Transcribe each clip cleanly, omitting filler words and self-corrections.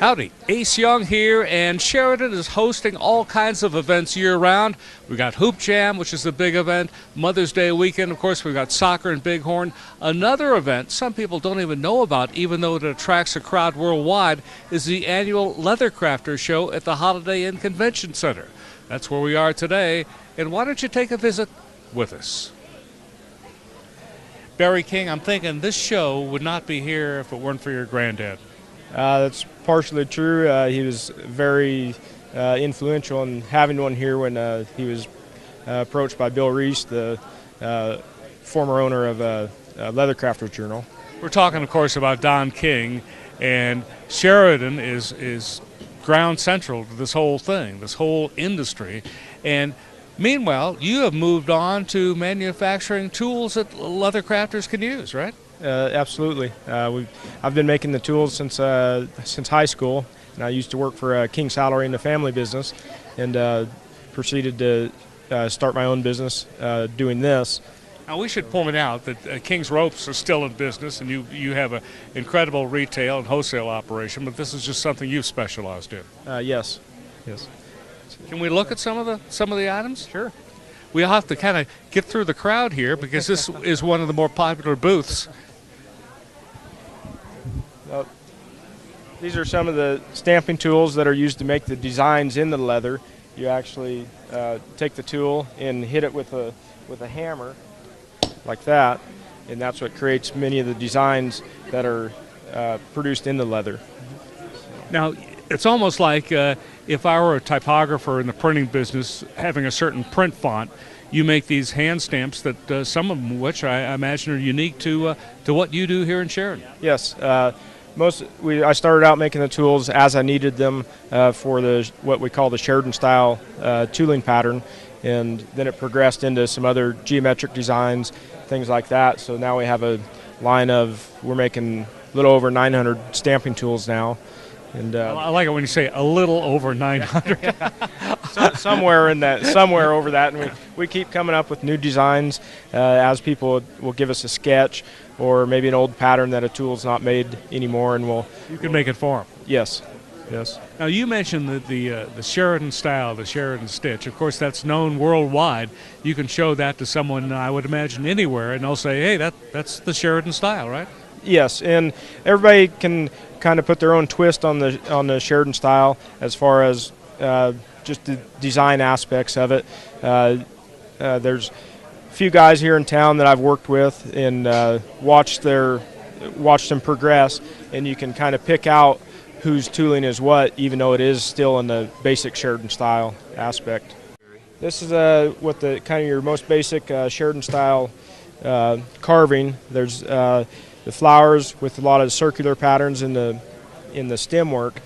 Howdy, Ace Young here, and Sheridan is hosting all kinds of events year-round. We got Hoop Jam, which is the big event, Mother's Day weekend, of course, we've got soccer in Bighorn. Another event some people don't even know about, even though it attracts a crowd worldwide, is the annual Leather Crafters Show at the Holiday Inn Convention Center. That's where we are today, and why don't you take a visit with us? Barry King, I'm thinking this show would not be here if it weren't for your granddad. That's partially true. He was very influential in having one here when he was approached by Bill Reese, the former owner of Leather Crafters Journal. We're talking, of course, about Don King, and Sheridan is ground central to this whole thing, this whole industry. And meanwhile, you have moved on to manufacturing tools that leather crafters can use, right? Absolutely. I've been making the tools since high school, and I used to work for King Salary in the family business, and proceeded to start my own business doing this. Now, we should point out that King's Ropes are still in business, and you have an incredible retail and wholesale operation, but this is just something you've specialized in. Yes. Can we look at some of the items? Sure. We'll have to kind of get through the crowd here because this is one of the more popular booths. These are some of the stamping tools that are used to make the designs in the leather. You actually take the tool and hit it with a hammer like that, and that's what creates many of the designs that are produced in the leather. Now, it's almost like if I were a typographer in the printing business having a certain print font, you make these hand stamps that some of them which I imagine are unique to what you do here in Sheridan. Yes. I started out making the tools as I needed them for what we call the Sheridan style tooling pattern, and then it progressed into some other geometric designs, things like that. So now we have a line we're making a little over 900 stamping tools now. And I like it when you say a little over 900. somewhere over that, and we keep coming up with new designs as people will give us a sketch or maybe an old pattern that a tool's not made anymore, and you can make it for them. Yes. Now, you mentioned the Sheridan style, the Sheridan stitch. Of course, that's known worldwide. You can show that to someone, I would imagine, anywhere, and they'll say, hey, that's the Sheridan style, right? Yes, and everybody can kind of put their own twist on the Sheridan style as far as just the design aspects of it. There's a few guys here in town that I've worked with and watched them progress, and you can kind of pick out whose tooling is what, even though it is still in the basic Sheridan style aspect. This is what the kind of your most basic Sheridan style carving. There's the flowers with a lot of circular patterns in the stem work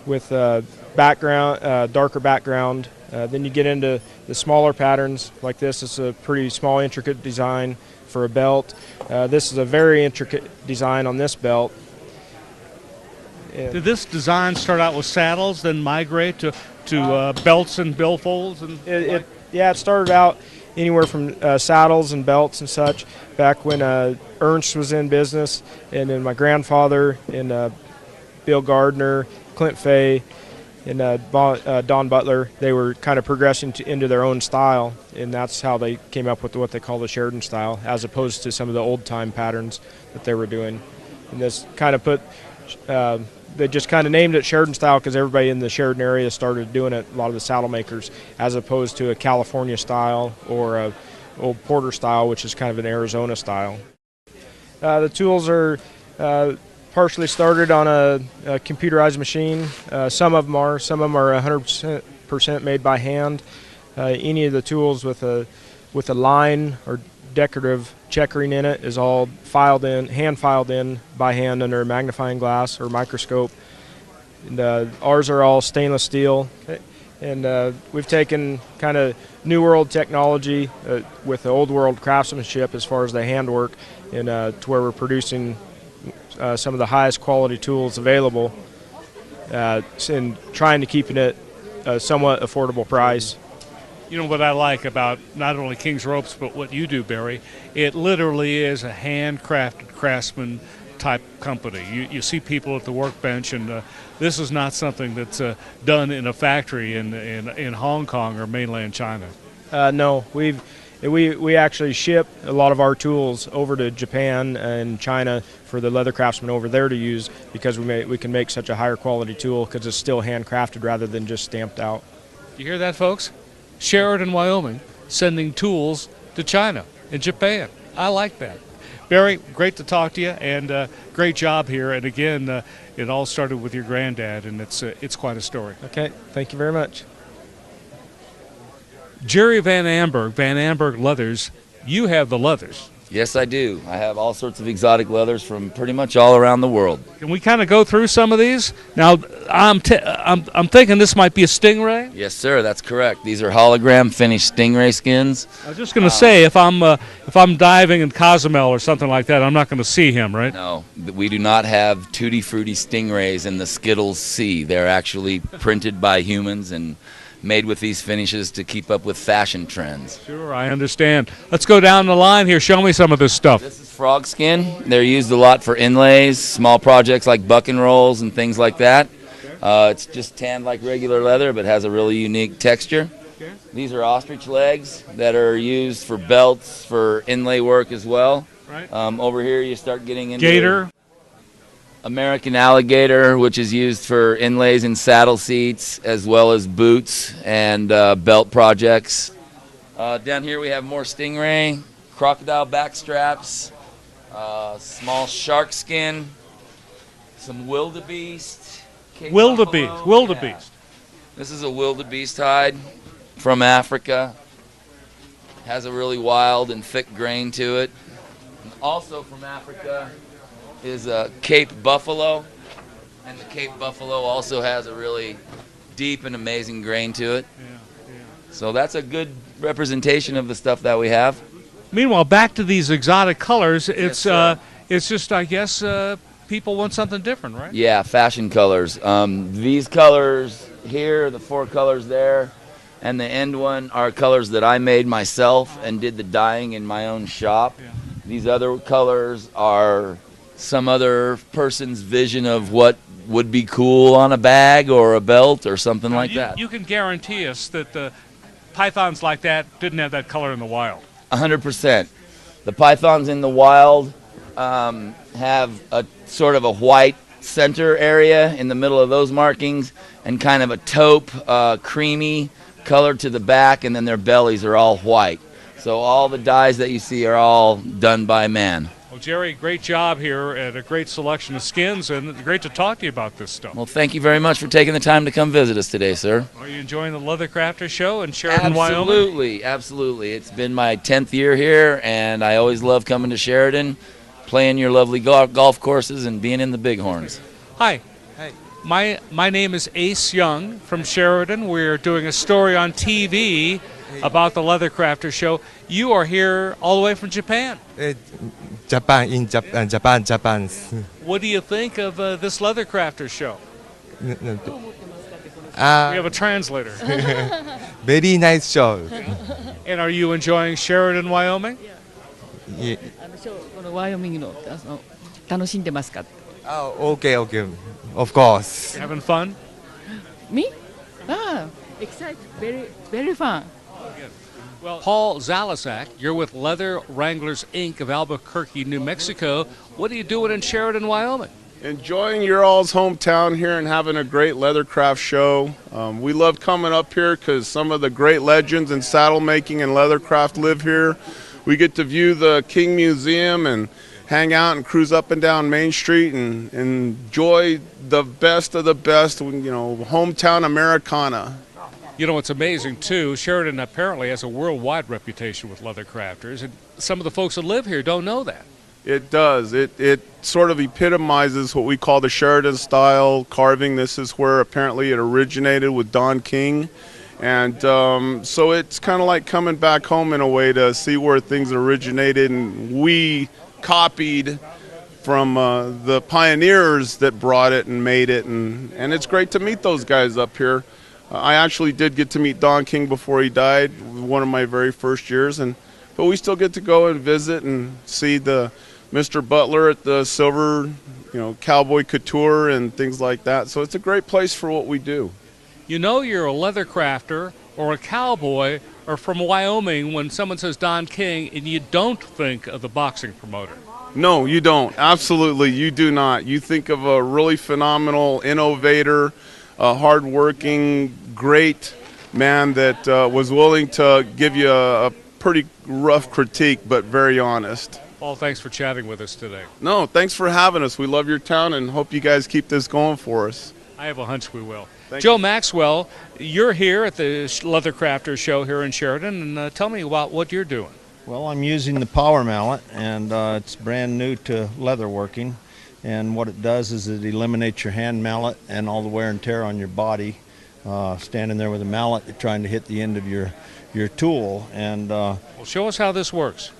with darker background. Then you get into the smaller patterns like this. It's a pretty small, intricate design for a belt. This is a very intricate design on this belt. Did this design start out with saddles, then migrate to belts and billfolds? It started out anywhere from saddles and belts and such back when Ernst was in business, and then my grandfather and Bill Gardner, Clint Fay, and Don Butler, they were kind of progressing into their own style, and that's how they came up with what they call the Sheridan style, as opposed to some of the old-time patterns that they were doing. And this kind of they just kind of named it Sheridan style because everybody in the Sheridan area started doing it, a lot of the saddle makers, as opposed to a California style or a old Porter style, which is kind of an Arizona style. The tools are partially started on a computerized machine. Some of them are 100% made by hand. Any of the tools with a line or decorative checkering in it is all hand filed in by hand under a magnifying glass or microscope. And ours are all stainless steel. Okay. And we've taken kind of new world technology with the old world craftsmanship as far as the handwork, and to where we're producing some of the highest quality tools available, and trying to keep it at a somewhat affordable price. You know what I like about not only King's Ropes, but what you do, Barry? It literally is a handcrafted craftsman type company. You see people at the workbench, and this is not something that's done in a factory in Hong Kong or mainland China. No, we actually ship a lot of our tools over to Japan and China for the leather craftsmen over there to use, because we can make such a higher quality tool because it's still handcrafted rather than just stamped out. You hear that, folks? Sheridan, Wyoming, sending tools to China and Japan. I like that. Barry, great to talk to you, and great job here. And again, it all started with your granddad, and it's quite a story. Okay, thank you very much. Jerry Van Amberg Leathers, you have the leathers. Yes, I do. I have all sorts of exotic leathers from pretty much all around the world. Can we kind of go through some of these? Now, I'm thinking this might be a stingray. Yes, sir. That's correct. These are hologram finished stingray skins. I was just going to say, if I'm diving in Cozumel or something like that, I'm not going to see him, right? No, we do not have tutti frutti stingrays in the Skittles Sea. They're actually printed by humans and made with these finishes to keep up with fashion trends. Sure, I understand. Let's go down the line here. Show me some of this stuff. This is frog skin. They're used a lot for inlays, small projects like buck and rolls and things like that. It's just tanned like regular leather, but has a really unique texture. Okay. These are ostrich legs that are used for belts, for inlay work as well. Right. Over here you start getting into Gator. American alligator, which is used for inlays in saddle seats as well as boots and belt projects. Down here we have more stingray, crocodile back straps, small shark skin, some wildebeest. Wildebeest. Yeah. This is a wildebeest hide from Africa. Has a really wild and thick grain to it. And also from Africa is a Cape buffalo, and the Cape buffalo also has a really deep and amazing grain to it. Yeah. So that's a good representation of the stuff that we have. Meanwhile, back to these exotic colors, it's sir. it's just, I guess, people want something different, right? Yeah, fashion colors. These colors here, the 4 colors there, and the end one are colors that I made myself and did the dyeing in my own shop. Yeah. These other colors are some other person's vision of what would be cool on a bag or a belt or something like that. You can guarantee us that pythons like that didn't have that color in the wild. 100%. The pythons in the wild have a sort of a white center area in the middle of those markings and kind of a taupe, creamy color to the back, and then their bellies are all white. So all the dyes that you see are all done by man. Well, Jerry, great job here and a great selection of skins, and great to talk to you about this stuff. Well, thank you very much for taking the time to come visit us today, sir. Are you enjoying the Leather Crafter Show in Sheridan, Wyoming? Absolutely, absolutely. It's been my 10th year here, and I always love coming to Sheridan, playing your lovely golf courses, and being in the Bighorns. Hi. Hi. My name is Ace Young from Sheridan. We're doing a story on TV about the Leather Crafter Show. You are here all the way from Japan. Japan. What do you think of this Leather Crafter Show? We Ah, have a translator. very nice show. And are you enjoying Sheridan, Wyoming? Yeah. このワイオミングの楽しんでますか Okay. Of course. Having fun? Me? Excited, very fun. Well, Paul Zalisak, you're with Leather Wranglers Inc. of Albuquerque, New Mexico. What are you doing in Sheridan, Wyoming? Enjoying your all's hometown here and having a great leathercraft show. We love coming up here because some of the great legends in saddle making and leathercraft live here. We get to view the King Museum and hang out and cruise up and down Main Street and enjoy the best of the best, hometown Americana. You know, what's amazing, too, Sheridan apparently has a worldwide reputation with leather crafters, and some of the folks that live here don't know that. It does. It sort of epitomizes what we call the Sheridan style carving. This is where apparently it originated with Don King. And so it's kind of like coming back home in a way to see where things originated, and we copied from the pioneers that brought it and made it, and it's great to meet those guys up here. I actually did get to meet Don King before he died, one of my very first years, but we still get to go and visit and see the Mr. Butler at the Silver, Cowboy Couture and things like that. So it's a great place for what we do. You know you're a leather crafter or a cowboy or from Wyoming when someone says Don King and you don't think of the boxing promoter. No, you don't. Absolutely, you do not. You think of a really phenomenal innovator, a hardworking, great man that was willing to give you a pretty rough critique, but very honest. Paul, thanks for chatting with us today. No, thanks for having us. We love your town and hope you guys keep this going for us. I have a hunch we will. Thank Joe you. Maxwell, you're here at the Leather Crafters show here in Sheridan, and tell me about what you're doing. Well, I'm using the power mallet, and it's brand new to leather working. And what it does is it eliminates your hand mallet and all the wear and tear on your body. Standing there with a mallet, you're trying to hit the end of your tool. And Well, show us how this works.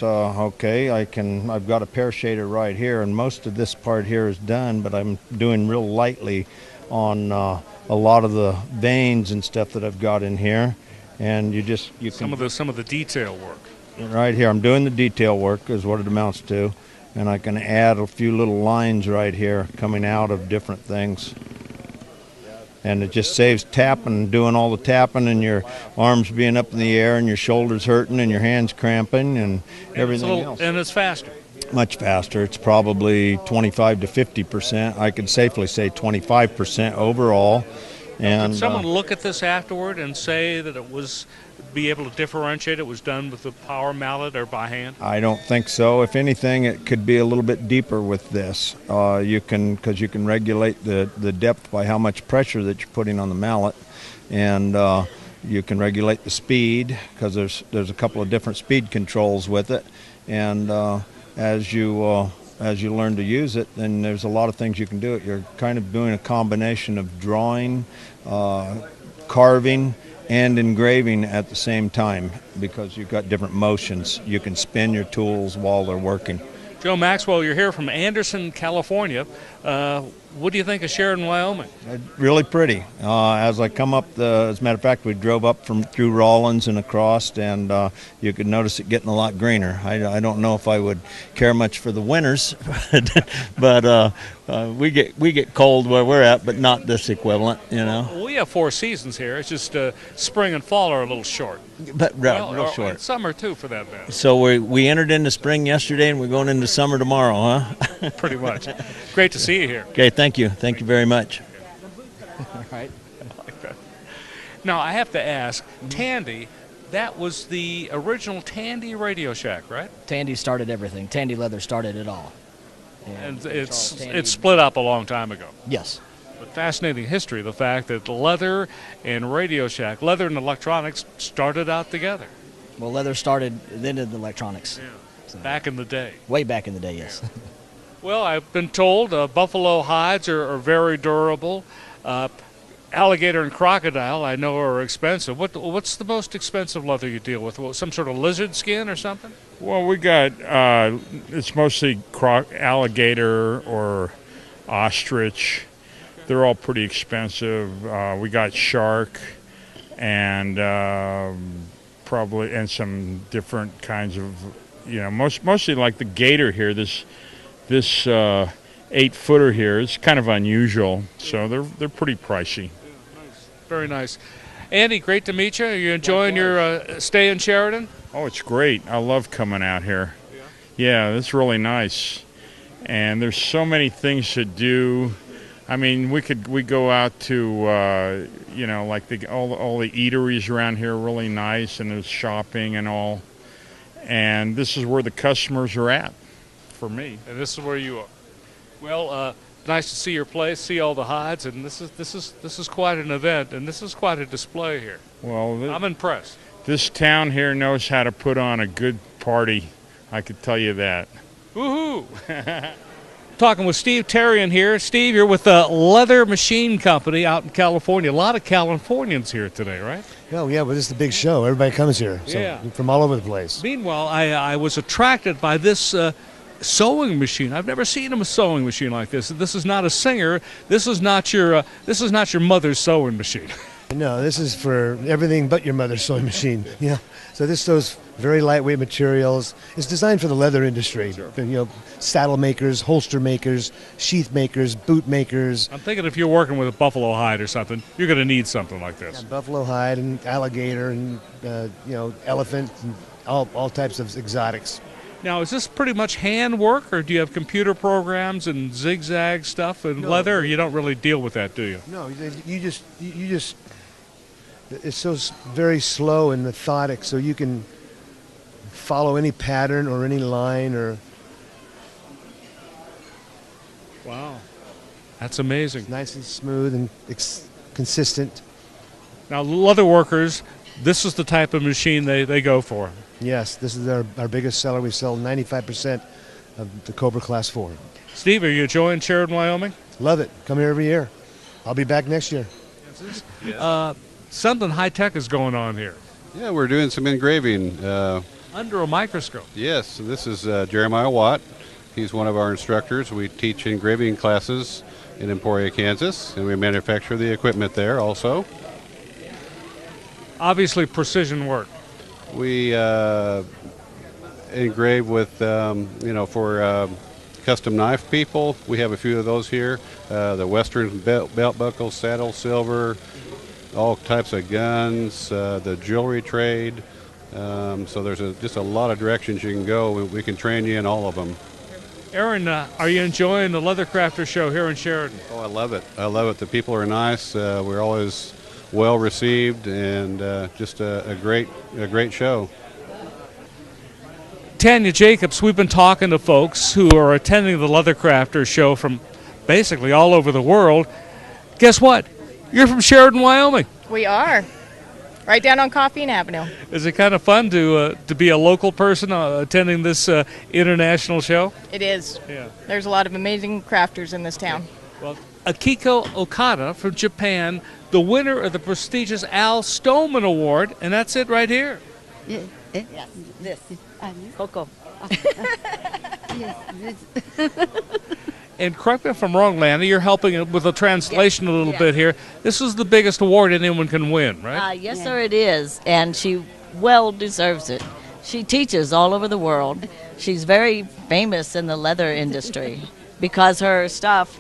okay, I've got a pear shader right here, and most of this part here is done, but I'm doing real lightly on a lot of the veins and stuff that I've got in here. And you can Some of the detail work. right here, I'm doing the detail work is what it amounts to, and I can add a few little lines right here coming out of different things. And it just saves tapping, doing all the tapping, and your arms being up in the air, and your shoulders hurting, and your hands cramping, and everything else. And it's faster. Much faster. It's probably 25 to 50%. I could safely say 25% overall. And Did someone look at this afterward and say that be able to differentiate it was done with the power mallet or by hand? I don't think so. If anything, it could be a little bit deeper with this. Because you can regulate the depth by how much pressure that you're putting on the mallet, and you can regulate the speed because there's a couple of different speed controls with it, and as you learn to use it, then there's a lot of things you can do. You're kind of doing a combination of drawing, carving, and engraving at the same time because you've got different motions. You can spin your tools while they're working. Joe Maxwell, you're here from Anderson, California. What do you think of Sheridan, Wyoming? Really pretty. As I come up, as a matter of fact, we drove up through Rawlins and across, and you could notice it getting a lot greener. I don't know if I would care much for the winters, but we get cold where we're at, but not this equivalent, Well, we have 4 seasons here. It's just spring and fall are a little short. But real short. And summer too, for that matter. So we entered into spring yesterday, and we're going into summer tomorrow, huh? Pretty much. Great to see you here. Okay, thank you. Thank you very much. All right. Now, I have to ask, Tandy, that was the original Tandy Radio Shack, right? Tandy started everything. Tandy Leather started it all. And Charles Tandy- it's split up a long time ago. Yes. But fascinating history, the fact that leather and Radio Shack, leather and electronics started out together. Well, leather started, then did the electronics. So, Back in the day. way back in the day, yes. Well, I've been told buffalo hides are very durable. Alligator and crocodile, I know, are expensive. What's the most expensive leather you deal with? Some sort of lizard skin or something? Well, we got, it's mostly alligator or ostrich. They're all pretty expensive. We got shark and probably, and some different kinds of, mostly like the gator here. This 8-footer here is kind of unusual, so they're pretty pricey. Very nice. Andy, great to meet you. Are you enjoying your stay in Sheridan? Oh, it's great. I love coming out here. Yeah, it's really nice. And there's so many things to do. I mean, we go out to, like all the eateries around here are really nice, and there's shopping and all. And this is where the customers are at for me. And this is where you are. Well, nice to see your place, see all the hides, and this is quite an event, and this is quite a display here. Well, I'm impressed. This town here knows how to put on a good party. I could tell you that. Woohoo! Talking with Steve Terrian here. Steve, you're with the Leather Machine Company out in California. A lot of Californians here today, right? Oh, yeah, but this is the big show. Everybody comes here, so from all over the place. Meanwhile, I was attracted by this sewing machine. I've never seen a sewing machine like this. This is not a Singer. This is not your mother's sewing machine. No, this is for everything but your mother's sewing machine. Yeah. So this sews very lightweight materials. It's designed for the leather industry. Sure. You know, saddle makers, holster makers, sheath makers, boot makers. I'm thinking if you're working with a buffalo hide or something, you're going to need something like this. Buffalo hide and alligator and elephant and all types of exotics. Now, is this pretty much hand work, or do you have computer programs and zigzag stuff and No. leather, or you don't really deal with that, do you? No, you just it's so very slow and methodic, so you can follow any pattern or any line or. Wow. That's amazing. Nice and smooth and consistent. Now, leather workers, this is the type of machine they go for. Yes, this is our biggest seller. We sell 95% of the Cobra Class 4. Steve, are you enjoying Sheridan, Wyoming? Love it. Come here every year. I'll be back next year. Something high-tech is going on here. Yeah, we're doing some engraving. Under a microscope. Yes, this is Jeremiah Watt. He's one of our instructors. We teach engraving classes in Emporia, Kansas, and we manufacture the equipment there also. Obviously precision work. We engrave with, for custom knife people. We have a few of those here. The Western belt buckle, saddle, silver, all types of guns, the jewelry trade. So there's just a lot of directions you can go. We can train you in all of them. Aaron, are you enjoying the Leather Crafter show here in Sheridan? Oh, I love it. I love it. The people are nice. We're always well received, and just a great show. Tanya Jacobs, we've been talking to folks who are attending the Leather Crafter show from basically all over the world. Guess what? You're from Sheridan, Wyoming. We are. Right down on Coffee and Avenue. Is it kind of fun to be a local person attending this international show? It is. Yeah. There's a lot of amazing crafters in this town. Well, Akiko Okada from Japan, the winner of the prestigious Al Stoneman Award, and that's it right here. Yes, this. Coco. And correct me if I'm wrong, Lana, you're helping with the translation a little bit here. This is the biggest award anyone can win, right? Yes, sir, it is, and she well deserves it. She teaches all over the world. She's very famous in the leather industry because her stuff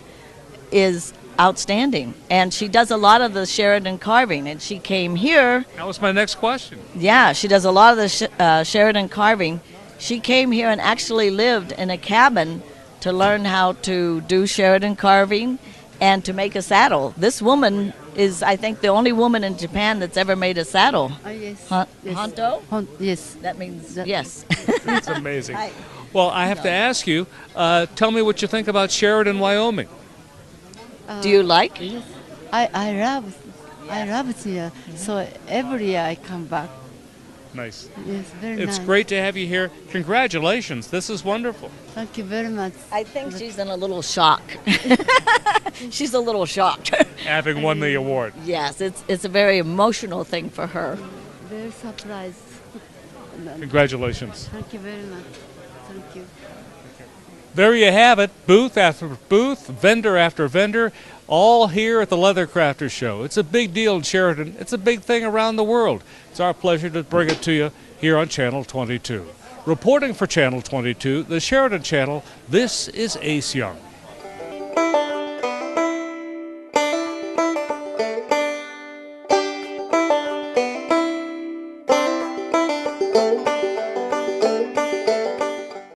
is outstanding, and she does a lot of the Sheridan carving, and she came here. That was my next question. Yeah, she does a lot of the Sheridan carving. She came here and actually lived in a cabin to learn how to do Sheridan carving and to make a saddle. This woman is, I think, the only woman in Japan that's ever made a saddle. Yes. Honto? Yes. That means yes. That's amazing. Well, I have to ask you, tell me what you think about Sheridan, Wyoming. Do you like? Yes. I love here. So every year I come back. Nice. Yes, very nice. It's great to have you here. Congratulations. This is wonderful. Thank you very much. I think she's in a little shock. She's a little shocked. Having won the award. Yes, it's a very emotional thing for her. Very surprised. Congratulations. Thank you very much. Thank you. There you have it, booth after booth, vendor after vendor, all here at the Leather Crafter Show. It's a big deal in Sheridan. It's a big thing around the world. It's our pleasure to bring it to you here on Channel 22. Reporting for Channel 22, the Sheridan Channel, this is Ace Young.